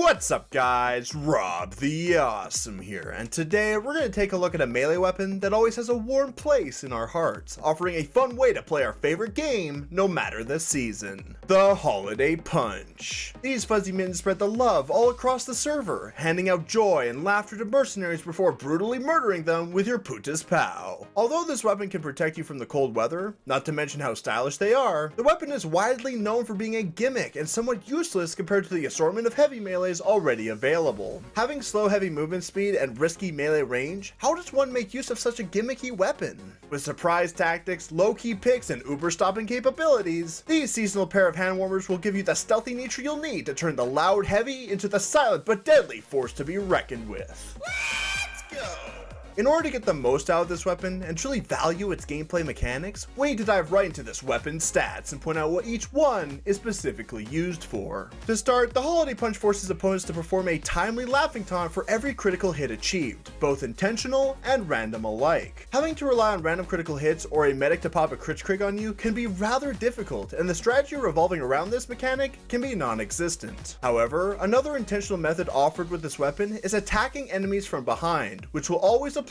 What's up guys, Rob the Awesome here, and today we're going to take a look at a melee weapon that always has a warm place in our hearts, offering a fun way to play our favorite game no matter the season. The Holiday Punch. These fuzzy mittens spread the love all across the server, handing out joy and laughter to mercenaries before brutally murdering them with your putas pow. Although this weapon can protect you from the cold weather, not to mention how stylish they are, the weapon is widely known for being a gimmick and somewhat useless compared to the assortment of heavy melees already available. Having slow heavy movement speed and risky melee range, how does one make use of such a gimmicky weapon? With surprise tactics, low-key picks, and uber stopping capabilities, these seasonal pair of hand warmers will give you the stealthy nature you'll need to turn the loud heavy into the silent but deadly force to be reckoned with. Let's go! In order to get the most out of this weapon and truly value its gameplay mechanics, we need to dive right into this weapon's stats and point out what each one is specifically used for. To start, the Holiday Punch forces opponents to perform a timely laughing taunt for every critical hit achieved, both intentional and random alike. Having to rely on random critical hits or a medic to pop a crit trig on you can be rather difficult, and the strategy revolving around this mechanic can be non-existent. However, another intentional method offered with this weapon is attacking enemies from behind, which will always apply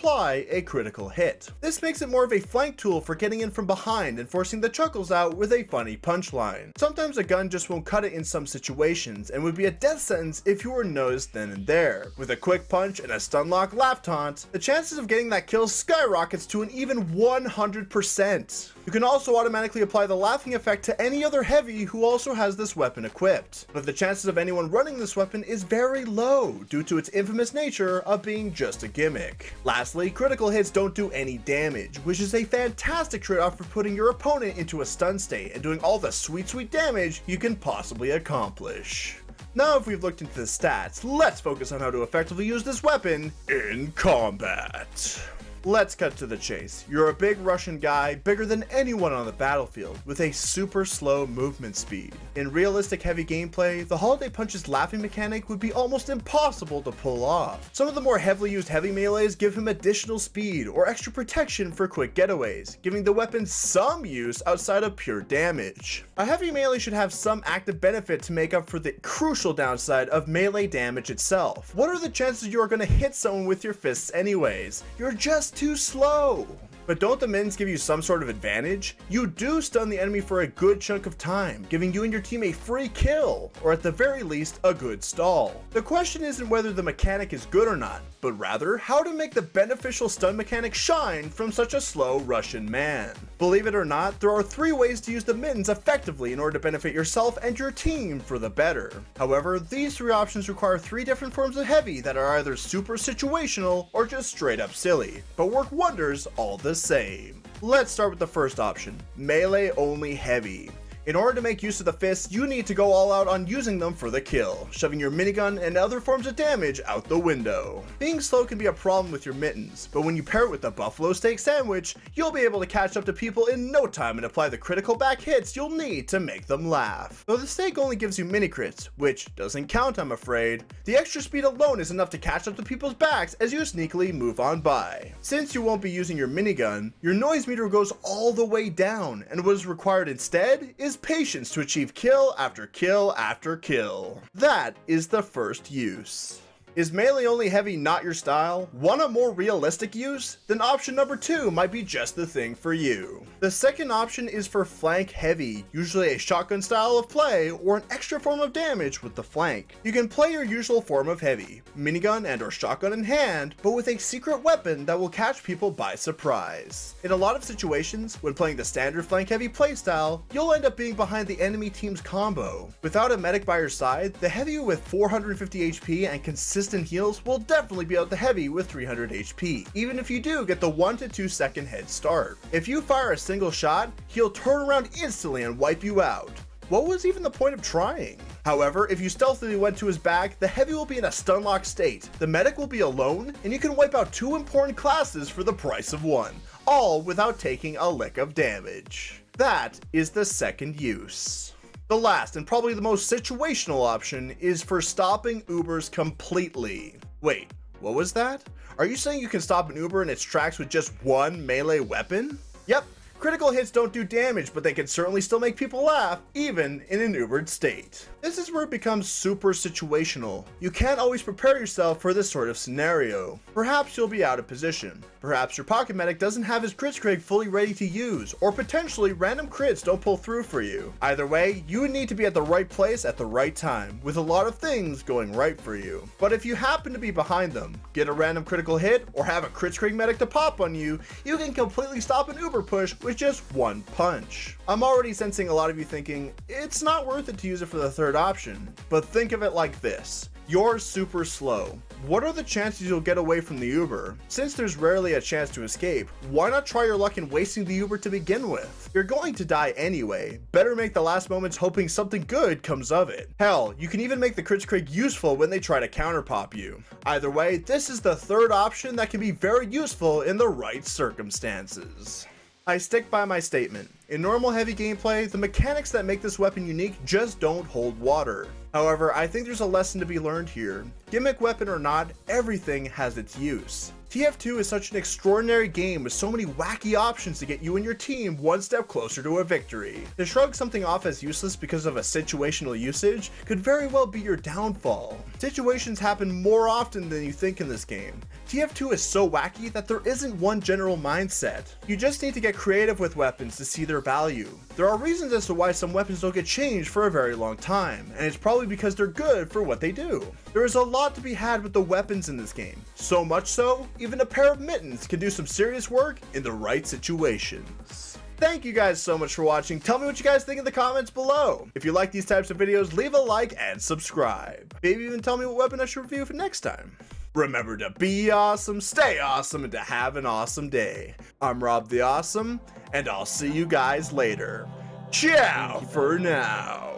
a critical hit. This makes it more of a flank tool for getting in from behind and forcing the chuckles out with a funny punchline. Sometimes a gun just won't cut it in some situations and would be a death sentence if you were noticed then and there. With a quick punch and a stun lock laugh taunt, the chances of getting that kill skyrockets to an even 100%. You can also automatically apply the laughing effect to any other heavy who also has this weapon equipped, but the chances of anyone running this weapon is very low due to its infamous nature of being just a gimmick. Lastly, critical hits don't do any damage, which is a fantastic trade-off for putting your opponent into a stun state and doing all the sweet damage you can possibly accomplish. Now if we've looked into the stats, let's focus on how to effectively use this weapon in combat. Let's cut to the chase. You're a big Russian guy, bigger than anyone on the battlefield, with a super slow movement speed. In realistic heavy gameplay, the Holiday Punch's laughing mechanic would be almost impossible to pull off. Some of the more heavily used heavy melees give him additional speed or extra protection for quick getaways, giving the weapon some use outside of pure damage. A heavy melee should have some active benefit to make up for the crucial downside of melee damage itself. What are the chances you are going to hit someone with your fists anyways? You're just too slow. But don't the mittens give you some sort of advantage? You do stun the enemy for a good chunk of time, giving you and your team a free kill, or at the very least, a good stall. The question isn't whether the mechanic is good or not, but rather how to make the beneficial stun mechanic shine from such a slow Russian man. Believe it or not, there are 3 ways to use the mittens effectively in order to benefit yourself and your team for the better. However, these 3 options require 3 different forms of heavy that are either super situational or just straight up silly, but work wonders all the same. Let's start with the first option, melee only heavy. In order to make use of the fists, you need to go all out on using them for the kill, shoving your minigun and other forms of damage out the window. Being slow can be a problem with your mittens, but when you pair it with the buffalo steak sandwich, you'll be able to catch up to people in no time and apply the critical back hits you'll need to make them laugh. Though the steak only gives you mini crits, which doesn't count I'm afraid, the extra speed alone is enough to catch up to people's backs as you sneakily move on by. Since you won't be using your minigun, your noise meter goes all the way down, and what is required instead is patience to achieve kill after kill after kill. That is the first use. Is melee only heavy not your style? Want a more realistic use? Then option number 2 might be just the thing for you. The second option is for flank heavy, usually a shotgun style of play or an extra form of damage with the flank. You can play your usual form of heavy, minigun and or shotgun in hand, but with a secret weapon that will catch people by surprise. In a lot of situations, when playing the standard flank heavy playstyle, you'll end up being behind the enemy team's combo. Without a medic by your side, the heavy with 450 HP and consistent heals will definitely be out the heavy with 300 HP, even if you do get the 1 to 2 second head start. If you fire a single shot, he'll turn around instantly and wipe you out. What was even the point of trying? However, if you stealthily went to his back, the heavy will be in a stun lock state, the medic will be alone, and you can wipe out 2 important classes for the price of 1, all without taking a lick of damage. That is the second use. The last and probably the most situational option is for stopping Ubers completely. Wait, what was that? Are you saying you can stop an Uber in its tracks with just 1 melee weapon? Yep, critical hits don't do damage, but they can certainly still make people laugh, even in an Ubered state. This is where it becomes super situational. You can't always prepare yourself for this sort of scenario. Perhaps you'll be out of position. Perhaps your pocket medic doesn't have his crit screg fully ready to use, or potentially random crits don't pull through for you. Either way, you would need to be at the right place at the right time, with a lot of things going right for you. But if you happen to be behind them, get a random critical hit, or have a crit screg medic to pop on you, you can completely stop an uber push with just one punch. I'm already sensing a lot of you thinking, it's not worth it to use it for the third option. But think of it like this. You're super slow. What are the chances you'll get away from the Uber? Since there's rarely a chance to escape, why not try your luck in wasting the Uber to begin with? You're going to die anyway. Better make the last moments hoping something good comes of it. Hell, you can even make the crit screg useful when they try to counterpop you. Either way, this is the third option that can be very useful in the right circumstances. I stick by my statement. In normal heavy gameplay, the mechanics that make this weapon unique just don't hold water. However, I think there's a lesson to be learned here. Gimmick weapon or not, everything has its use. TF2 is such an extraordinary game with so many wacky options to get you and your team one step closer to a victory. To shrug something off as useless because of a situational usage could very well be your downfall. Situations happen more often than you think in this game. TF2 is so wacky that there isn't one general mindset. You just need to get creative with weapons to see their value. There are reasons as to why some weapons don't get changed for a very long time, and it's probably because they're good for what they do. There is a lot to be had with the weapons in this game, so much so, even a pair of mittens can do some serious work in the right situations. Thank you guys so much for watching. Tell me what you guys think in the comments below. If you like these types of videos, leave a like and subscribe. Maybe even tell me what weapon I should review for next time. Remember to be awesome, stay awesome, and to have an awesome day. I'm Rob the Awesome, and I'll see you guys later. Ciao for now.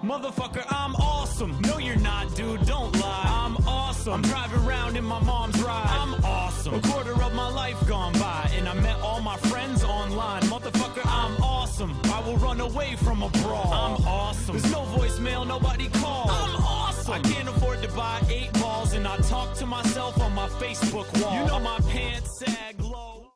Motherfucker, I'm awesome. No, you're not, dude. Don't lie. I'm awesome. I'm driving around in my mom's ride. I'm awesome. A quarter of my life gone by, and I met all my friends online. Motherfucker, I'm awesome. I will run away from a brawl. I'm awesome. There's no voicemail, nobody calls. I'm awesome. I can't afford to buy 8 balls, and I talk to myself on my Facebook wall. You know my pants sag low.